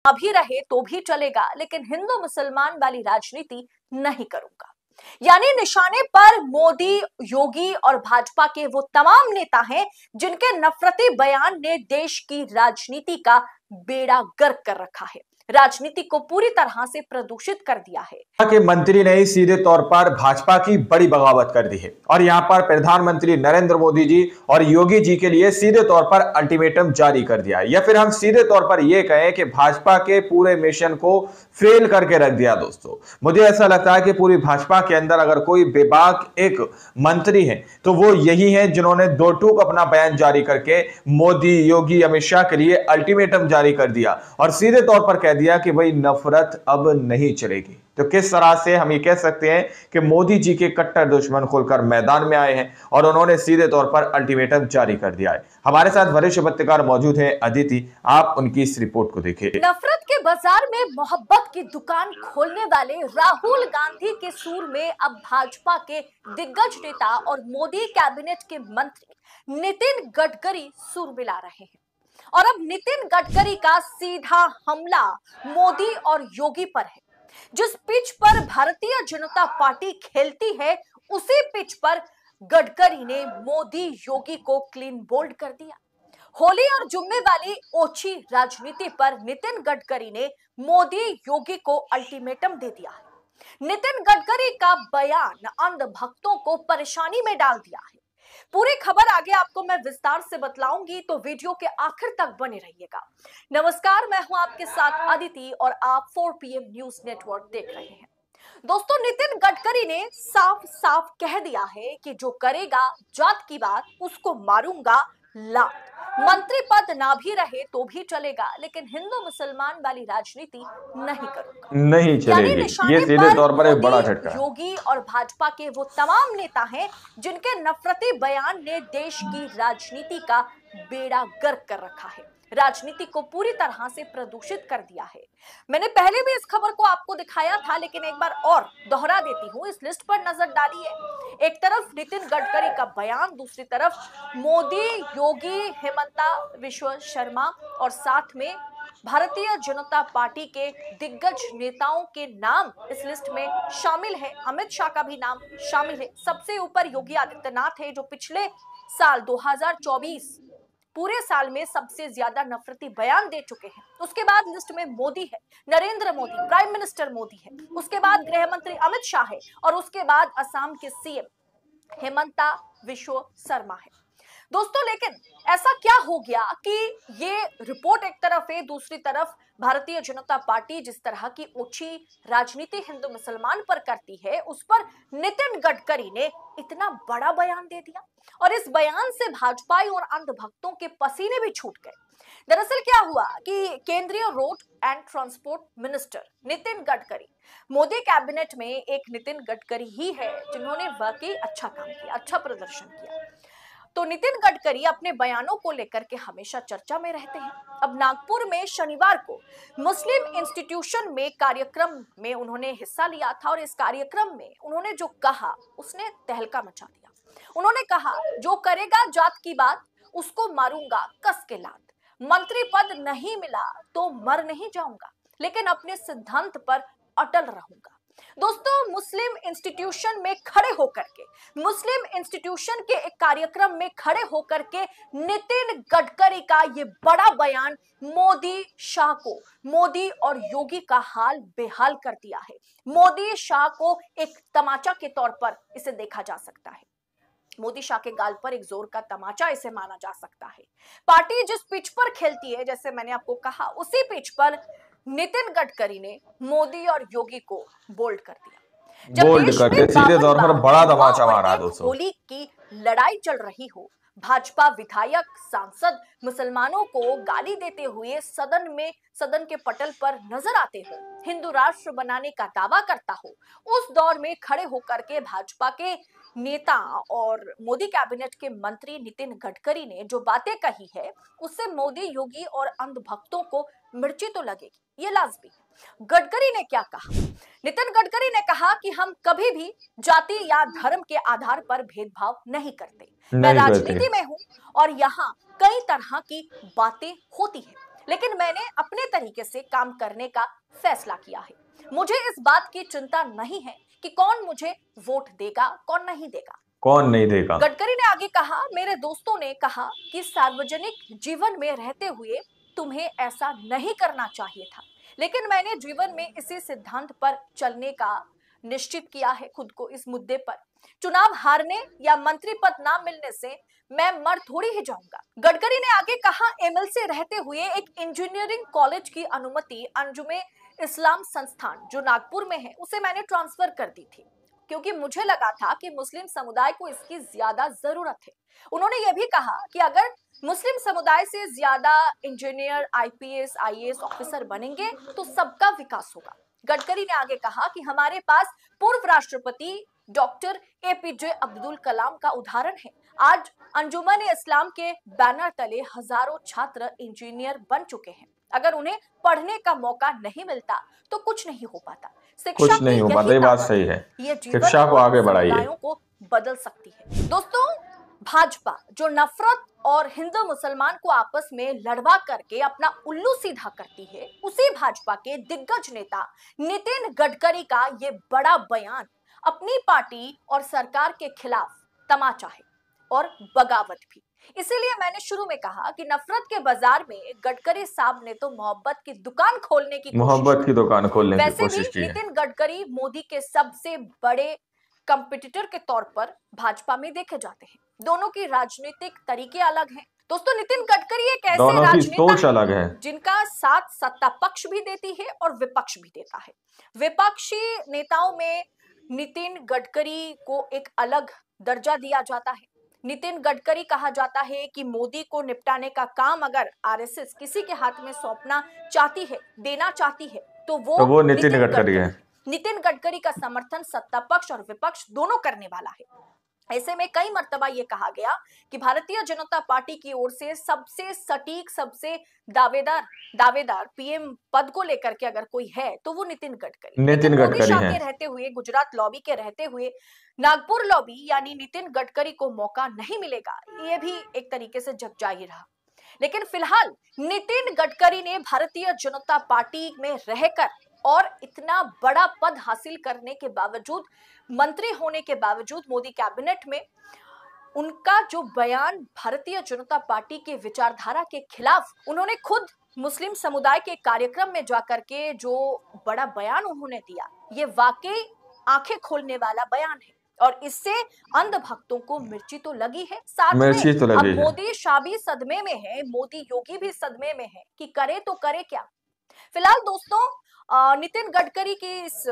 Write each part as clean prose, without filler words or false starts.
अभी रहे तो भी चलेगा, लेकिन हिंदू मुसलमान वाली राजनीति नहीं करूंगा। यानी निशाने पर मोदी, योगी और भाजपा के वो तमाम नेता हैं जिनके नफरती बयान ने देश की राजनीति का बेड़ा गर्क कर रखा है, राजनीति को पूरी तरह से प्रदूषित कर दिया है। के मंत्री ने सीधे तौर पर भाजपा की बड़ी बगावत कर दी है और यहां पर प्रधानमंत्री नरेंद्र मोदी जी और योगी जी के लिए सीधे तौर पर अल्टीमेटम जारी कर दिया है, या फिर हम सीधे तौर पर यह कहें कि भाजपा के पूरे मिशन को फेल करके रख दिया। दोस्तों, मुझे ऐसा लगता है कि पूरी भाजपा के अंदर अगर कोई बेबाक एक मंत्री है तो वो यही है जिन्होंने दो टूक अपना बयान जारी करके मोदी, योगी, अमित शाह के लिए अल्टीमेटम जारी कर दिया और सीधे तौर पर कह दिया कि भाई नफरत अब नहीं चलेगी। तो किस तरह से हम ये कह सकते हैं कि मोदी जी के कट्टर दुश्मन खुलकर मैदान में आए हैं और उन्होंने सीधे तौर पर अल्टीमेटम जारी कर दिया है। हमारे साथ वरिष्ठ पत्रकार मौजूद हैं अदिति, आप उनकी इस रिपोर्ट को देखिए। नफरत के बाजार में मोहब्बत की दुकान खोलने वाले राहुल गांधी के सूर में अब भाजपा के दिग्गज नेता और मोदी कैबिनेट के मंत्री नितिन गडकरी सूर मिला रहे हैं। और अब नितिन गडकरी का सीधा हमला मोदी और योगी पर है। जिस पिच पर भारतीय जनता पार्टी खेलती है, उसी पिच पर गडकरी ने मोदी, योगी को क्लीन बोल्ड कर दिया। होली और जुम्मे वाली ओछी राजनीति पर नितिन गडकरी ने मोदी, योगी को अल्टीमेटम दे दिया है। नितिन गडकरी का बयान अंध भक्तों को परेशानी में डाल दिया है। पूरी खबर आगे आपको मैं विस्तार से बतलाऊंगी, तो वीडियो के आखिर तक बने रहिएगा। नमस्कार, मैं हूं आपके साथ अदिति और आप 4 PM न्यूज नेटवर्क देख रहे हैं। दोस्तों, नितिन गडकरी ने साफ साफ कह दिया है कि जो करेगा जात की बात उसको मारूंगा लात। मंत्री पद ना भी रहे तो भी चलेगा, लेकिन हिंदू मुसलमान वाली राजनीति नहीं करूंगा, नहीं चलेगी। ये सीधे तौर पर एक बड़ा झटका है। योगी और भाजपा के वो तमाम नेता हैं जिनके नफरती बयान ने देश की राजनीति का बेड़ा गर्क कर रखा है, राजनीति को पूरी तरह से प्रदूषित कर दिया है। मैंने पहले भी इस खबर को आपको दिखाया था, लेकिन एक बार और दोहरा देती हूँ। इस लिस्ट पर नजर डालिए। एक तरफ नितिन गडकरी का बयान, दूसरी तरफ मोदी, योगी, हेमंता विश्व शर्मा और साथ में भारतीय जनता पार्टी के दिग्गज नेताओं के नाम इस लिस्ट में शामिल है। अमित शाह का भी नाम शामिल है। सबसे ऊपर योगी आदित्यनाथ है, जो पिछले साल 2024 पूरे साल में सबसे ज्यादा नफरती बयान दे चुके हैं। उसके बाद लिस्ट में मोदी है, नरेंद्र मोदी, प्राइम मिनिस्टर मोदी है। उसके बाद गृह मंत्री अमित शाह है और उसके बाद असम के सीएम हेमंता विश्व शर्मा है। दोस्तों, लेकिन ऐसा क्या हो गया कि ये रिपोर्ट एक तरफ है, दूसरी तरफ भारतीय जनता पार्टी जिस तरह की ओछी राजनीति हिंदू मुसलमान पर करती है, उस पर नितिन गडकरी ने इतना बड़ा बयान दे दिया और इस बयान से भाजपाई और अंधभक्तों के पसीने भी छूट गए। दरअसल क्या हुआ कि केंद्रीय road and transport minister Nitin Gadkari, Modi cabinet में एक नितिन गडकरी ही है जिन्होंने वाकई अच्छा काम किया, अच्छा प्रदर्शन किया। तो नितिन गडकरी अपने बयानों को लेकर के हमेशा चर्चा में रहते हैं। अब नागपुर में शनिवार को मुस्लिम इंस्टीट्यूशन में कार्यक्रम में उन्होंने हिस्सा लिया था और इस कार्यक्रम में उन्होंने जो कहा उसने तहलका मचा दिया। उन्होंने कहा, जो करेगा जात की बात उसको मारूंगा कस के लात। मंत्री पद नहीं मिला तो मर नहीं जाऊंगा, लेकिन अपने सिद्धांत पर अटल रहूंगा। दोस्तों, मुस्लिम इंस्टीट्यूशन में खड़े होकर के, मुस्लिम इंस्टीट्यूशन के एक कार्यक्रम में खड़े होकर के नितिन गडकरी का ये बड़ा बयान मोदी, शाह को, मोदी और योगी का हाल बेहाल कर दिया है। मोदी, शाह को एक तमाचा के तौर पर इसे देखा जा सकता है। मोदी, शाह के गाल पर एक जोर का तमाचा इसे माना जा सकता है। पार्टी जिस पिच पर खेलती है, जैसे मैंने आपको कहा, उसी पिच पर नितिन गडकरी ने मोदी और योगी को बोल्ड कर दिया। बोल्ड करके सीधे तौर पर बड़ा तमाचा मारा। दोस्तों, होली की लड़ाई चल रही हो, भाजपा विधायक, सांसद मुसलमानों को गाली देते हुए सदन के पटल पर नजर आते हो, हिंदू राष्ट्र बनाने का दावा करता हो, उस दौर में खड़े होकर के भाजपा के नेता और मोदी कैबिनेट के मंत्री नितिन गडकरी ने जो बातें कही है, उससे मोदी, योगी और अंधभक्तों को मिर्ची तो लगेगी, ये लाजमी। गडकरी ने क्या कहा? नितिन गडकरी ने कहा कि हम कभी भी जाति या धर्म के आधार पर भेदभाव नहीं करते। मैं राजनीति में हूं और यहाँ कई तरह की बातें होती हैं। लेकिन मैंने अपने तरीके से काम करने का फैसला किया है। मुझे इस बात की चिंता नहीं है कि कौन मुझे वोट देगा, कौन नहीं देगा। कौन नहीं देगा। गडकरी ने आगे कहा, मेरे दोस्तों ने कहा कि सार्वजनिक जीवन में रहते हुए तुम्हें ऐसा नहीं करना चाहिए था, लेकिन मैंने जीवन में इसी सिद्धांत पर चलने का निश्चित किया है खुद को। इस मुद्दे पर चुनाव हारने या मंत्री पद ना मिलने से मैं मर थोड़ी ही जाऊंगा। गडकरी ने आगे कहा, एमएल से रहते हुए एक इंजीनियरिंग कॉलेज की अनुमति अंजुमे इस्लाम संस्थान जो नागपुर में है उसे मैंने ट्रांसफर कर दी थी, क्योंकि मुझे लगा था कि मुस्लिम समुदाय को इसकी ज्यादा जरूरत है। उन्होंने यह भी कहा कि अगर मुस्लिम समुदाय से ज्यादा इंजीनियर, आईपीएस, आईएएस ऑफिसर बनेंगे तो सबका विकास होगा। गडकरी ने आगे कहा कि हमारे पास पूर्व राष्ट्रपति डॉक्टर एपीजे अब्दुल कलाम का उदाहरण है। आज अंजुमन इस्लाम के बैनर तले हजारों छात्र इंजीनियर बन चुके हैं। अगर उन्हें पढ़ने का मौका नहीं मिलता तो कुछ नहीं हो पाता। कुछ नहीं हो पाता, ये बात सही है। ये शिक्षा को आगे बढ़ाइए, को बदल सकती है। दोस्तों, भाजपा जो नफरत और हिंदू मुसलमान को आपस में लड़वा करके अपना उल्लू सीधा करती है, उसी भाजपा के दिग्गज नेता नितिन गडकरी का ये बड़ा बयान अपनी पार्टी और सरकार के खिलाफ तमाचा है और बगावत भी। इसीलिए मैंने शुरू में कहा कि नफरत के बाजार में गडकरी साहब ने तो मोहब्बत की दुकान खोलने की कोशिश की। नितिन गडकरी मोदी के सबसे बड़े कंपटीटर के तौर पर भाजपा में देखे जाते हैं। दोनों की राजनीतिक तरीके अलग हैं। दोस्तों, नितिन गडकरी एक ऐसे राजनेता है जिनका साथ सत्ता पक्ष भी देती है और विपक्ष भी देता है। विपक्षी नेताओं में नितिन गडकरी को एक अलग दर्जा दिया जाता है। नितिन गडकरी कहा जाता है कि मोदी को निपटाने का काम अगर आरएसएस किसी के हाथ में सौंपना चाहती है, देना चाहती है, तो वो नितिन गडकरी है। नितिन गडकरी का समर्थन सत्ता पक्ष और विपक्ष दोनों करने वाला है। ऐसे में कई मर्तबा ये कहा गया कि भारतीय जनता पार्टी की ओर से सबसे सटीक, सबसे दावेदार पीएम पद को लेकर के अगर कोई है तो वो नितिन गडकरी है। के रहते हुए, गुजरात लॉबी के रहते हुए नागपुर लॉबी यानी नितिन गडकरी को मौका नहीं मिलेगा, ये भी एक तरीके से जगजाहिर रहा। लेकिन फिलहाल नितिन गडकरी ने भारतीय जनता पार्टी में रहकर और इतना बड़ा पद हासिल करने के बावजूद, मंत्री होने के बावजूद मोदी कैबिनेट में, उनका जो बयान भारतीय जनता पार्टी के विचारधारा के खिलाफ, उन्होंने खुद मुस्लिम समुदाय के कार्यक्रम में जाकर के जो बड़ा बयान उन्होंने दिया, ये वाकई आंखें खोलने वाला बयान है। और इससे अंध भक्तों को मिर्ची तो लगी है, साथ में अब मोदी शाह भी सदमे में है, मोदी योगी भी सदमे में है कि करे तो करे क्या। फिलहाल दोस्तों, नितिन गडकरी के इस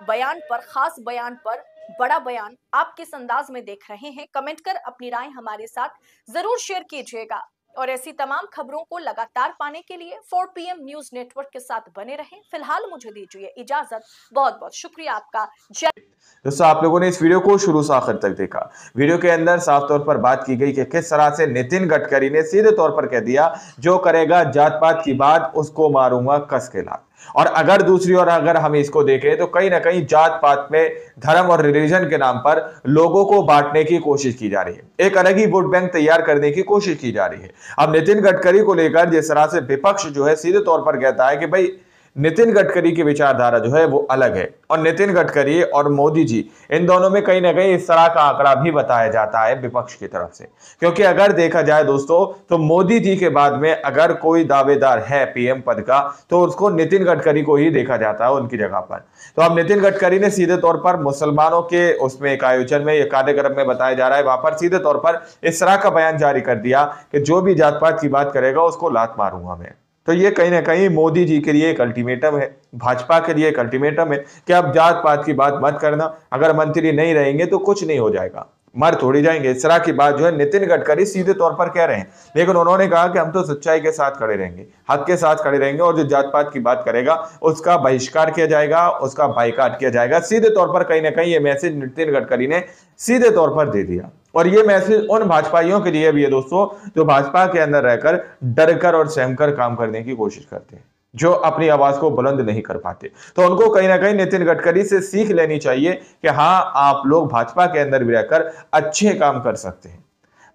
बयान पर, खास बयान पर, बड़ा बयान आप किस अंदाज में देख रहे हैं? कमेंट कर अपनी राय हमारे साथ जरूर शेयर कीजिएगा। और ऐसी तमाम खबरों को लगातार पाने के लिए 4PM न्यूज नेटवर्क के साथ बने रहें। फिलहाल मुझे दीजिए इजाजत। बहुत बहुत शुक्रिया आपका। दोस्तों, आप लोगों ने इस वीडियो को शुरू से आखिर तक देखा। वीडियो के अंदर साफ तौर पर बात की गई कि किस तरह से नितिन गडकरी ने सीधे तौर पर कह दिया, जो करेगा जात पात की बात उसको मारूंगा कस के लात। और अगर दूसरी ओर अगर हम इसको देखें तो कहीं ना कहीं जात पात में, धर्म और रिलीजन के नाम पर लोगों को बांटने की कोशिश की जा रही है, एक अलग ही वोट बैंक तैयार करने की कोशिश की जा रही है। अब नितिन गडकरी को लेकर जिस तरह से विपक्ष जो है सीधे तौर पर कहता है कि भाई नितिन गडकरी की विचारधारा जो है वो अलग है, और नितिन गडकरी और मोदी जी, इन दोनों में कहीं ना कहीं इस तरह का आंकड़ा भी बताया जाता है विपक्ष की तरफ से। क्योंकि अगर देखा जाए दोस्तों, तो मोदी जी के बाद में अगर कोई दावेदार है पीएम पद का, तो उसको नितिन गडकरी को ही देखा जाता है उनकी जगह पर। तो अब नितिन गडकरी ने सीधे तौर पर मुसलमानों के उसमें एक आयोजन में, एक कार्यक्रम में बताया जा रहा है, वहां पर सीधे तौर पर इस तरह का बयान जारी कर दिया कि जो भी जात पात की बात करेगा उसको लात मारूंगा मैं। तो ये कहीं ना कहीं मोदी जी के लिए एक अल्टीमेटम है, भाजपा के लिए एक अल्टीमेटम है कि अब जात पात की बात मत करना, अगर मंत्री नहीं रहेंगे तो कुछ नहीं हो जाएगा, मर थोड़ी जाएंगे। इस तरह की बात जो है नितिन गडकरी सीधे तौर पर कह रहे हैं। लेकिन उन्होंने कहा कि हम तो सच्चाई के साथ खड़े रहेंगे, हक के साथ खड़े रहेंगे, और जो जात पात की बात करेगा उसका बहिष्कार किया जाएगा, उसका बाइकाट किया जाएगा। सीधे तौर पर कहीं ना कहीं ये मैसेज नितिन गडकरी ने सीधे तौर पर दे दिया। और ये मैसेज उन भाजपाइयों के लिए भी है दोस्तों, जो भाजपा के अंदर रहकर डरकर और सहमकर काम करने की कोशिश करते हैं, जो अपनी आवाज को बुलंद नहीं कर पाते। तो उनको कहीं ना कहीं नितिन गडकरी से सीख लेनी चाहिए कि हाँ, आप लोग भाजपा के अंदर भी रहकर अच्छे काम कर सकते हैं।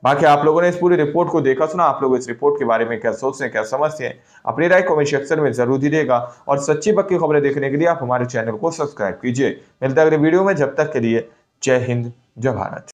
बाकी आप लोगों ने इस पूरी रिपोर्ट को देखा सुना, आप लोग इस रिपोर्ट के बारे में क्या सोचते हैं, क्या समझते हैं, अपनी राय कमेंट सेक्शन में जरूर दीजिएगा। और सच्ची पक्की खबरें देखने के लिए आप हमारे चैनल को सब्सक्राइब कीजिए। मिलते हैं अगले वीडियो में, जब तक के लिए जय हिंद, जय भारत।